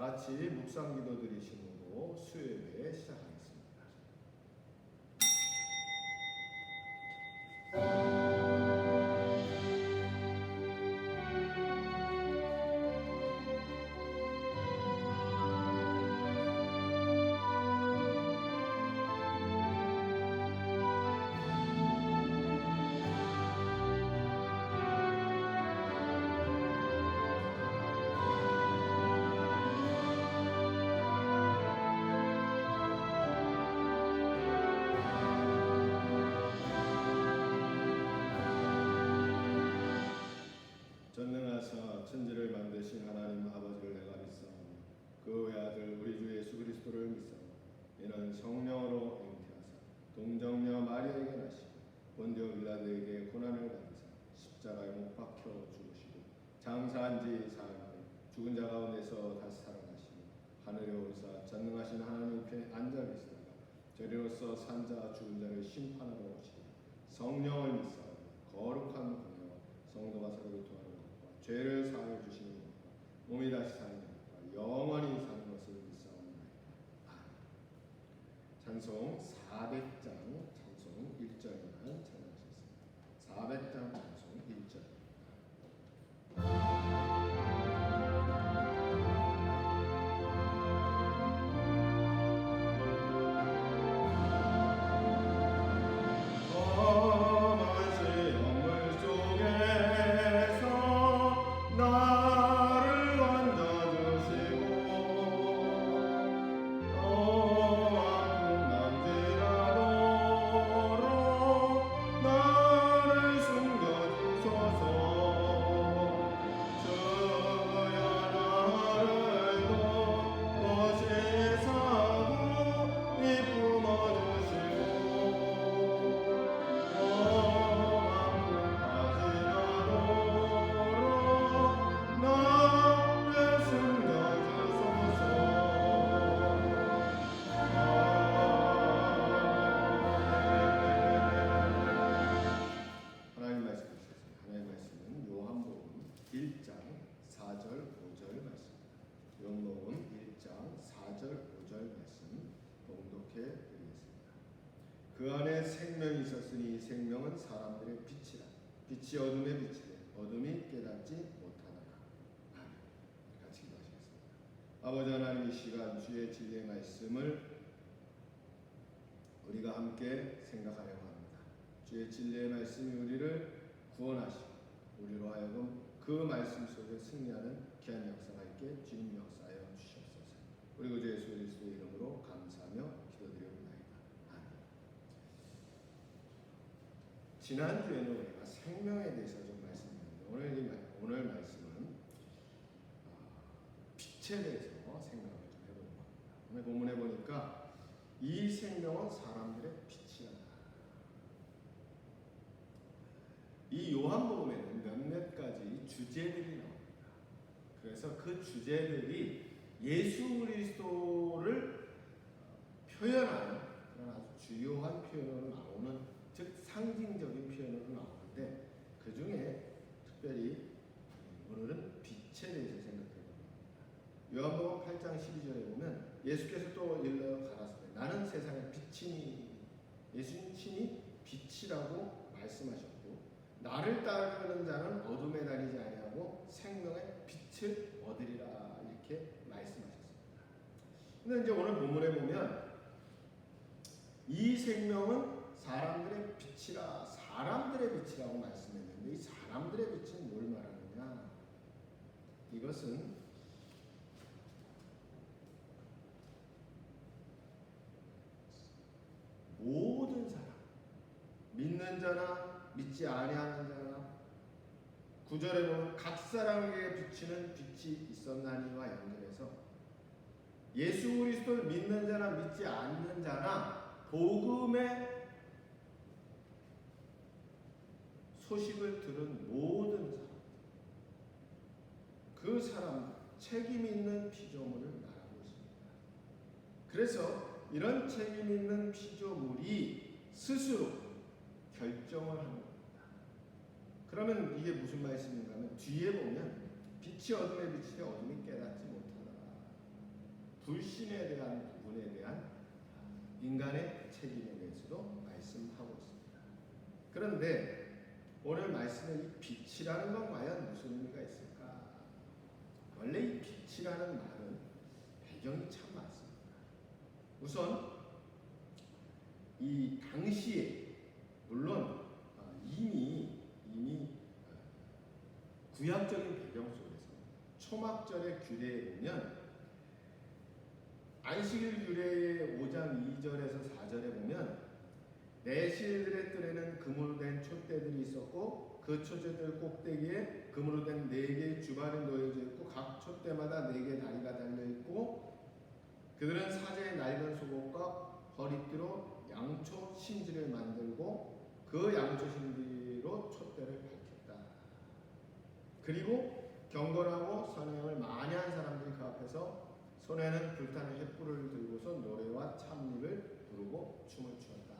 같이 묵상 기도 드리심으로 수요예배 시작하겠습니다. 전능하사 천지를 만드신 하나님 아버지를 내가 믿사오니 그 외아들 우리 주 예수 그리스도를 믿사오니 이는 성령으로 잉태하사 동정녀 마리아에게 나시고 본디오 빌라도에게 고난을 받으사 십자가에 못 박혀 죽으시고 장사한 지 사흘 죽은 자 가운데서 다시 살아나시고 하늘에 오르사 전능하신 하나님 편에 앉아 계시다가 저리로서 산자 죽은 자를 심판하러 오시리라. 성령을 믿사오니 거룩한 공예와 성도가 서로 교통하는 것과 죄를 사하여 주시는 것과 몸이 다시 사는 것과 영원히 사는 것을 믿사옵나이다. 아멘. 찬송 400장 찬송 1절만 찬양하셨습니다. 400장 찬송 1절. 그 안에 생명이 있었으니 생명은 사람들의 빛이라. 빛이 어둠에 비치되 어둠이 깨닫지 못하더라. 아멘. 같이 기도하시겠습니다. 아버지 하나님, 이 시간 주의 진리의 말씀을 우리가 함께 생각하려고 합니다. 주의 진리의 말씀이 우리를 구원하시고 우리로 하여금 그 말씀 속에 승리하는 귀한 역사가 있게 주님 역사하여 주시옵소서. 우리 구주 예수 그리스도의 이름으로 감사하며 기도드리옵나이다. 지난주에는 우리가 생명에 대해서 좀 말씀드렸는데 오늘 말씀은 빛에 대해서 생각을 좀 해보려고 합니다. 오늘 본문에 보니까 이 생명은 사람들의 빛이다. 이 요한복음에는 몇몇 가지 주제들이 나옵니다. 그래서 그 주제들이 예수 그리스도를 표현하는 그런 아주 주요한 표현으로 나오는, 즉 상징적인 표현으로 나오는데 그 중에 특별히 오늘은 빛에 대해서 생각해봅니다. 요한복음 8장 12절에 보면 예수께서 또 일러 가라사대 나는 세상의 빛이니, 예수님 친히 빛이라고 말씀하셨고 나를 따르는 자는 어둠에 다니지 아니하고 생명의 빛을 얻으리라 이렇게 말씀하셨습니다. 근데 이제 오늘 본문에 보면 이 생명은 사람들의 빛이라, 사람들의 빛이라고 말씀했는데 이 사람들의 빛은 뭘 말하느냐? 이것은 모든 사람, 믿는 자나 믿지 아니하는 자나, 9절에 보면 각 사람에게 비치는 빛이 있었나니와 연결해서 예수 그리스도를 믿는 자나 믿지 않는 자나 복음의 소식을 들은 모든 사람, 그 사람 책임 있는 피조물을 말하고 있습니다. 그래서 이런 책임 있는 피조물이 스스로 결정을 하는 겁니다. 그러면 이게 무슨 말씀인가 하면 뒤에 보면 빛이 어둠에 비치되 어둠이 깨닫지 못하더라. 불신에 대한 부분에 대한 인간의 책임에 대해서도 말씀하고 있습니다. 그런데 오늘 말씀의 이 빛이라는 건 과연 무슨 의미가 있을까? 원래 이 빛이라는 말은 배경이 참 많습니다. 우선 이 당시에 물론 이미 구약적인 배경 속에서 초막절의 규례에 보면 안식일 규례의 5장 2절에서 4절에 보면 내실들의 뜰에는 금으로 된 촛대들이 있었고 그 촛대들 꼭대기에 금으로 된 4개의 주발이 놓여져 있고 각 촛대마다 4개의 다리가 달려있고 그들은 사제의 낡은 속옷과 허리띠로 양초 심지를 만들고 그 양초 심지로 촛대를 밝혔다. 그리고 경건하고 선행을 많이 한 사람들이 그 앞에서 손에는 불타는 횃불을 들고서 노래와 찬미를 부르고 춤을 추었다.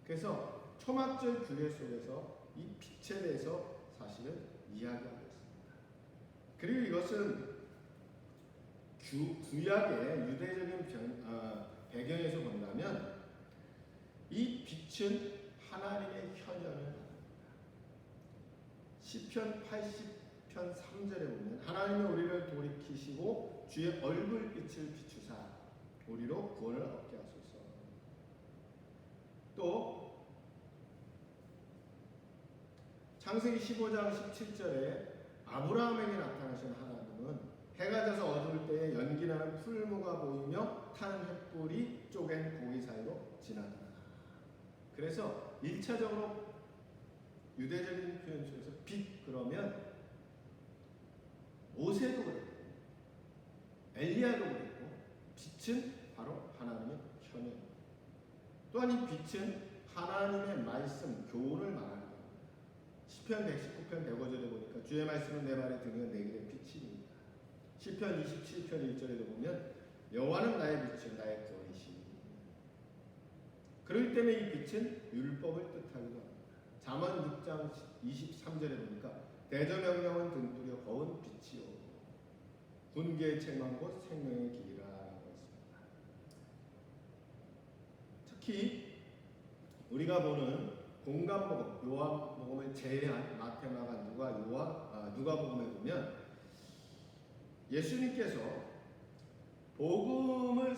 그래서 초막절 규례 속에서 이 빛에 대해서 사실은 이야기하고 있습니다. 그리고 이것은 구약의 유대적인 배경에서 본다면 이 빛은 하나님의 현현을 말합니다. 시편 80편 3절에 보면 하나님이 우리를 돌이키시고 주의 얼굴빛을 비추사 우리로 구원을 얻게 하소서. 또 창세기 15장 17절에 아브라함에게 나타나신 하나님은 해가 져서 어두울 때에 연기나는 풀무가 보이며 타는 횃불이 쪼갠 고기 사이로 지나더라. 그래서 1차적으로 유대적인 표현 속에서 빛 그러면 모세도 그랬고 엘리야도 그랬고 빛은 바로 하나님의 현현입니다. 또한 이 빛은 하나님의 말씀, 교훈을 말하는 겁니다. 시편 119편 105절에 보니까 주의 말씀은 내 발에 등이요 내 길에 빛입니다. 시편 27편 1절에도 보면 여호와는 나의 빛이요 나의 구원이시니. 그렇기 때문에 이 빛은 율법을 뜻하기도 합니다. 잠언 6장 23절에 보니까 대저명령은 등불이요 거운 빛이요 군계의 책망 곧 생명의 길이라고 했습니다. 특히 우리가 보는 공감복음, 요한복음을 제외한 마태, 마가, 누가복음에 보면 예수님께서 복음을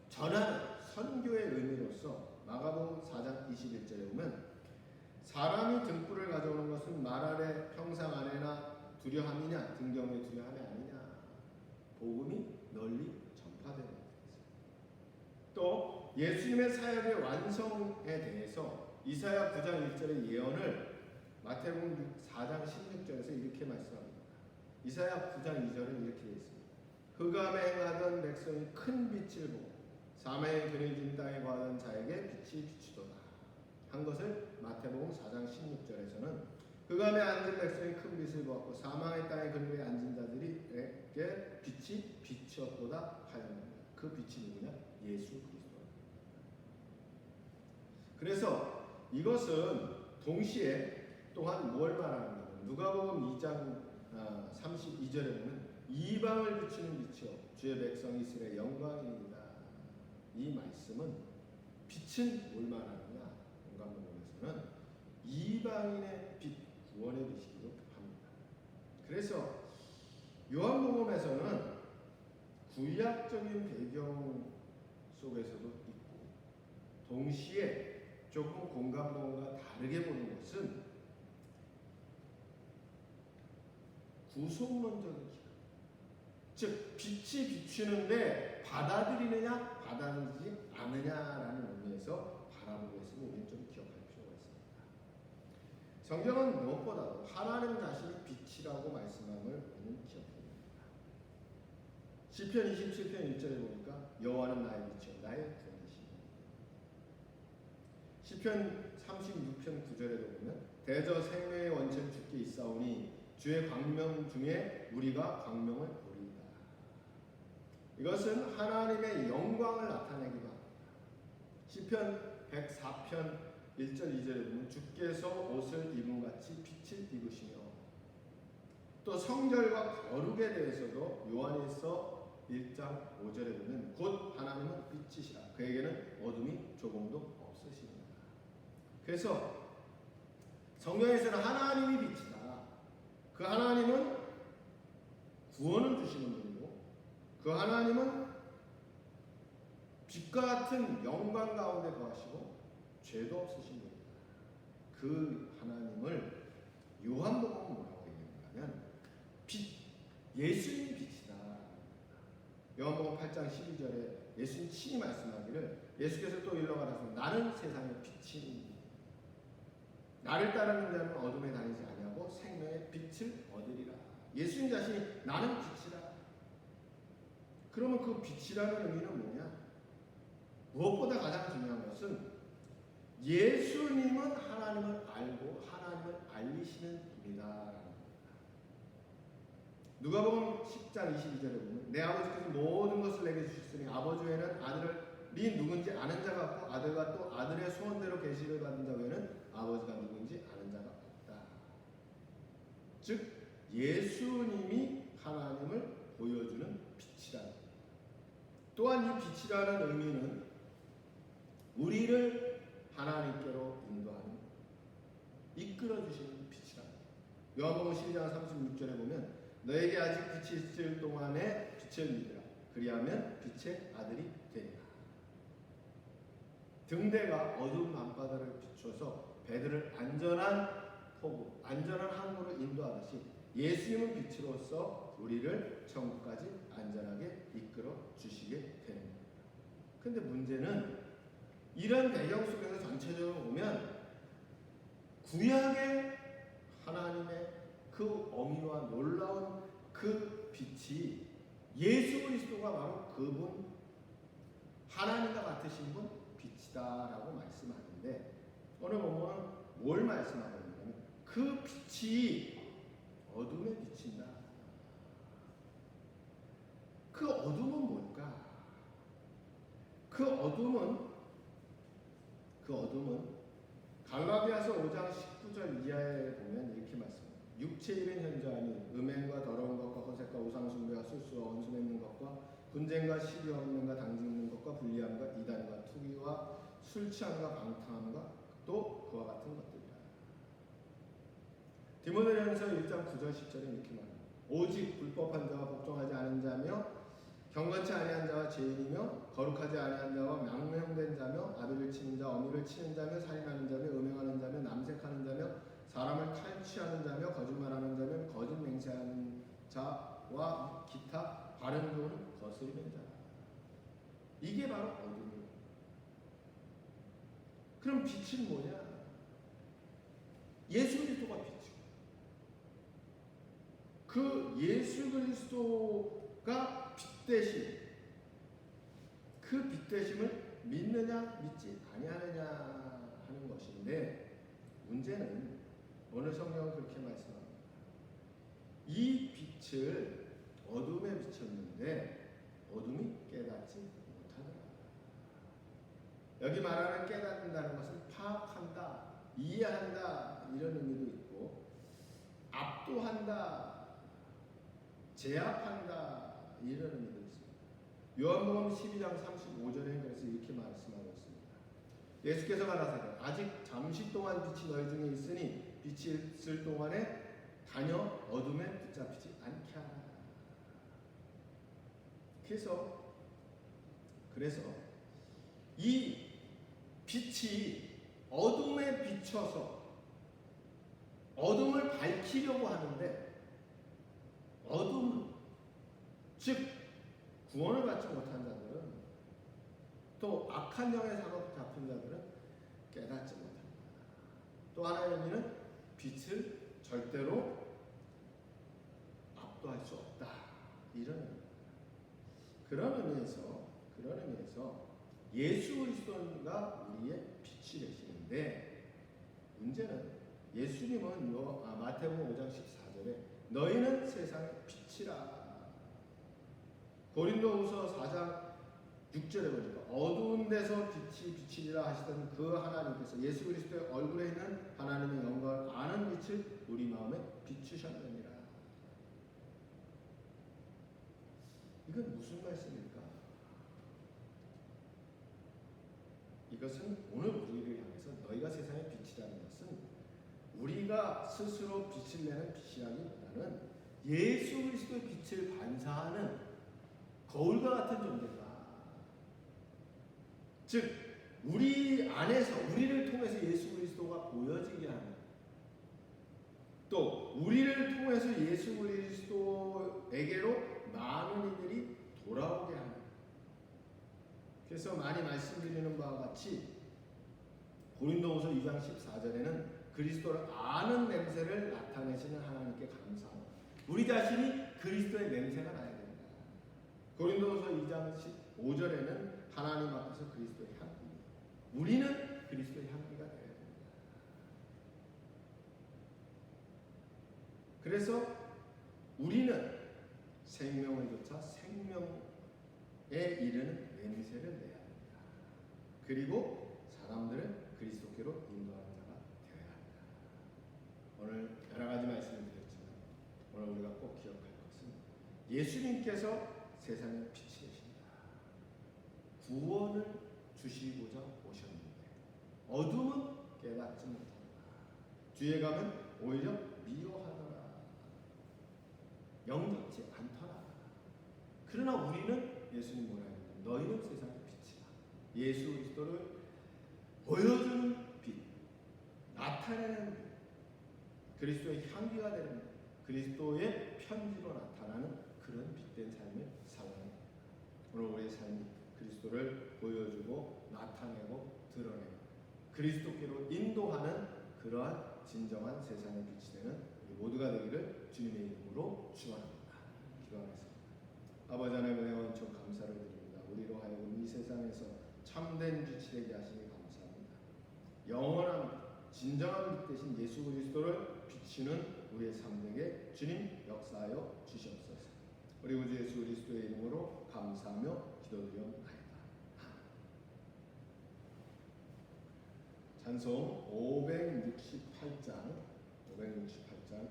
전하는 선교의 의미로서 마가복음 4장 21절에 보면 사람이 등불을 가져오는 것은 말 아래 평상 안에나 두려함이냐 등경의 두려함이 아니냐. 복음이 널리 전파되는 것입니다. 또 예수님의 사역의 완성에 대해서 이사야 9장 1절의 예언을 마태복음 4장 16절에서 이렇게 말씀합니다. 이사야 9장 2절은 이렇게 되어 있습니다. 흑암에 행하던 백성이 큰 빛을 보고 사망의 그늘진 땅에 거하던 자에게 빛이 비추도다 한 것을 마태복음 4장 16절에서는 흑암에 앉은 백성이 큰 빛을 보았고 사망의 땅에 그늘에 앉은 자들에게 빛이 비추었도다 하였느니라. 그 빛이 누구냐? 예수 그리스도. 그래서 이것은 동시에 또한 뭘 말하는가? 누가복음 2장 32절에 보면 이방을 비추는 빛이요 주의 백성 이스라엘의 영광이니이다. 이 말씀은 빛은 뭘 말하느냐? 공감복음에서는 이방인의 빛, 구원의 빛이기도 합니다. 그래서 요한복음에서는 구약적인 배경 속에서도 있고 동시에 조금 공감복음과 다르게 보는 것은 구속론적인 기간, 즉 빛이 비추는데 받아들이느냐 받아들이지 않느냐라는 의미에서 바라보고 있으면 우리는 좀 기억할 필요가 있습니다. 성경은 무엇보다도 하나님 자신이 빛이라고 말씀함을 우리는 기억해야 됩니다. 시편 27편 1절에 보니까 여호와는 나의 빛이요 나의 구원이시니. 시편 36편 9절에도 보면 대저 생명의 원천 주께 있사오니 주의 광명 중에 우리가 광명을 보리이다. 이것은 하나님의 영광을 나타내기도 합니다. 시편 104편 1절 2절에 보면 주께서 옷을 입음같이 빛을 입으시며 또 성결과 거룩에 대해서도 요한일서 1장 5절에 보면 곧 하나님은 빛이시라 그에게는 어둠이 조금도 없으시니라. 그래서 성경에서는 하나님이 빛이다. 그 하나님은 구원을 주시는 분이고 그 하나님은 빛과 같은 영광 가운데 거하시고 죄도 없으신 분이다. 그 하나님을 요한복음은 뭐라고 얘기하냐면 예수님 빛이다. 요한복음 8장 12절에 예수님 친히 말씀하기를 예수께서 또 일러가라서 나는 세상의 빛이니 나를 따르는 자는 어둠에 다니지 아니하고 생명의 빛을 얻으리라. 예수님 자신이 나는 빛이라. 그러면 그 빛이라는 의미는 뭐냐? 무엇보다 가장 중요한 것은 예수님은 하나님을 알고 하나님을 알리시는 분이다라는 겁니다. 누가복음 10장 22절에 보면 내 아버지께서 모든 것을 내게 주셨으니 아버지 외에는 아들이 누군지 아는 자가 없고 아들과 또 아들의 소원대로 계시를 받은 자 외에는 아버지가 누군지 아는 자가 없다. 즉 예수님이 하나님을 보여주는 빛이라는 겁니다. 또한 이 빛이라는 의미는 우리를 하나님께로 인도하는 이끌어주시는 빛이라. 요한복음 12장 36절에 보면 너에게 아직 빛이 있을 동안에 빛을 믿으라. 그리하면 빛의 아들이 되리라. 등대가 어두운 밤바다를 비추어서 배들을 안전한 포구, 안전한 항구로 인도하듯이 예수님은 빛으로서 우리를 천국까지 안전하게 이끌어 주시게 되는 겁니다. 근데 문제는 이런 배경 속에서 전체적으로 보면 구약의 하나님의 그 어미와 놀라운 그 빛이 예수 그리스도가 바로 그분 하나님과 같으신 분 빛이다라고 말씀하는데 오늘 본문은 뭘 말씀하고 있냐면 그 빛이 어둠에 비친다. 그 어둠은 뭘까? 그 어둠은 갈라디아서 5장 19절 이하에 보면 이렇게 말씀합니다. 육체 일은 현저하니 음행과 더러운 것과 허색과 우상숭배와 술수와 원수 맺는 것과 분쟁과 시기 없는가 당직 있는 것과 불리함과 이단과 투기와 술 취함과 방탕함과 또 그와 같은 것들이라. 디모데전서 1장 9절 10절에 이렇게 말합니다. 오직 불법한 자와 복종하지 않은 자며 경건치 아니한 자와 죄인이며 거룩하지 아니한 자와 망명된 자며 아들을 치는 자, 어미를 치는 자며 살인하는 자며 음행하는 자며 남색하는 자며 사람을 탈취하는 자며 거짓말하는 자며 거짓 맹세하는 자와 기타 바른 교훈을 거스르는 자. 이게 바로 어둠이에요. 그럼 빛은 뭐냐? 예수 그리스도가 빛이고 그 예수 그리스도가 빛 대신 그 빛 대심을 믿느냐 믿지 아니하느냐 하는 것인데 문제는 오늘 성경은 그렇게 말씀합니다. 이 빛을 어둠에 비쳤는데 어둠이 깨닫지 못하더라. 여기 말하는 깨닫는다는 것은 파악한다, 이해한다 이런 의미도 있고 압도한다, 제압한다 이런 의미도 있습니다. 요한복음 12장 35절에 그래서 이렇게 말씀하고 있습니다. 예수께서 가라사대 아직 잠시 동안 빛이 너희 중에 있으니 빛이 있을 동안에 다녀 어둠에 붙잡히지 않게 하라. 그래서 이 빛이 어둠에 비춰서 어둠을 밝히려고 하는데 어둠 즉 구원을 받지 못한 자들은 또 악한 영의 사로잡힌 자들은 깨닫지 못합니다. 또 하나의 의미는 빛을 절대로 압도할 수 없다 이런 의미입니다. 그런 의미에서 예수 그리스도가 우리의 빛이 되시는데 문제는 예수님은 마태복음 5장 14절에 너희는 세상의 빛이라. 고린도후서 4장 6절에 보니까 어두운 데서 빛이 비치리라 하시던 그 하나님께서 예수 그리스도의 얼굴에 있는 하나님의 영광을 아는 빛을 우리 마음에 비추셨느니라. 이건 무슨 말씀일까? 이것은 오늘 우리를 향해서 너희가 세상의 빛이라는 것은 우리가 스스로 빛을 내는 빛이라기보다는 예수 그리스도의 빛을 반사하는 거울과 같은 존재다. 즉 우리 안에서 우리를 통해서 예수 그리스도가 보여지게 하는, 또 우리를 통해서 예수 그리스도에게로 많은 이들이 돌아오게 하는. 그래서 많이 말씀드리는 바와 같이 고린도후서 2장 14절에는 그리스도를 아는 냄새를 나타내시는 하나님께 감사하고, 우리 자신이 그리스도의 냄새가 나야 됩니다. 고린도후서 2장 15절에는 하나님 앞에서 그리스도의 향기, 우리는 그리스도의 향기가 되어야 됩니다. 그래서 우리는 생명을 쫓아 생명에 이르는 냄새를 내야 합니다. 그리고 사람들을 그리스도께로 인도하는 자가 되어야 합니다. 오늘 여러 가지 말씀을 드렸지만 오늘 우리가 꼭 기억할 것은 예수님께서 세상의 빛이 되십니다. 구원을 주시고자 오셨는데 어둠은 깨닫지 못한다. 뒤에 가면 오히려 미워하더라. 영접지 않더라. 그러나 우리는 예수님 뭐라 했냐? 너희는 세상의 빛이다. 예수 그리스도를 보여주는 빛, 나타내는 빛, 그리스도의 향기가 되는 빛, 그리스도의 편지로 나타나는 그런 빛된 삶을 살아야 합니다. 오늘 우리의 삶이 그리스도를 보여주고 나타내고 드러내고 그리스도께로 인도하는 그러한 진정한 세상의 빛이 되는 우리 모두가 되기를 주님의 이름으로 축원합니다. 기도하겠습니다. 아버지 하나님 은혜 원천 감사를 드립니다. 우리로 하여금 이 세상에서 참된 빛이 되게 하시니 감사합니다. 영원한 진정한 빛 대신 예수 그리스도를 비추는 우리의 삶에게 주님 역사하여 주시옵소서. 우리 구주 예수 그리스도의 이름으로 감사하며 기도드리옵나이다. 찬송 568장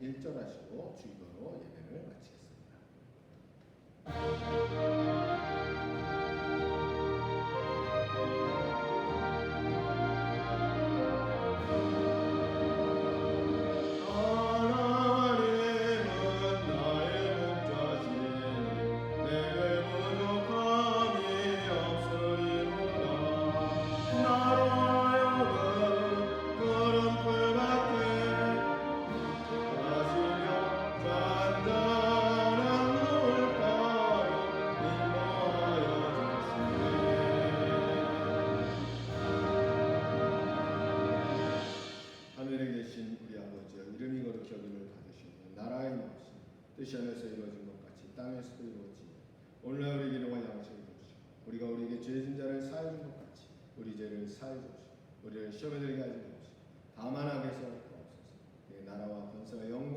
1절 하시고 주기도로 예배를 마치겠습니다. 뜻이 하늘에서 이루어진 것 같이 땅에서도 이루어지니 오늘날 우리에게 일용할 양식을 주시고 우리가 우리에게 죄진 자를 사하여 준 것 같이 우리 죄를 사하여 주시고 우리를 시험에 들게 하지 마시고 다만 악에서 구하옵소서. 내 나라와 권세와 영광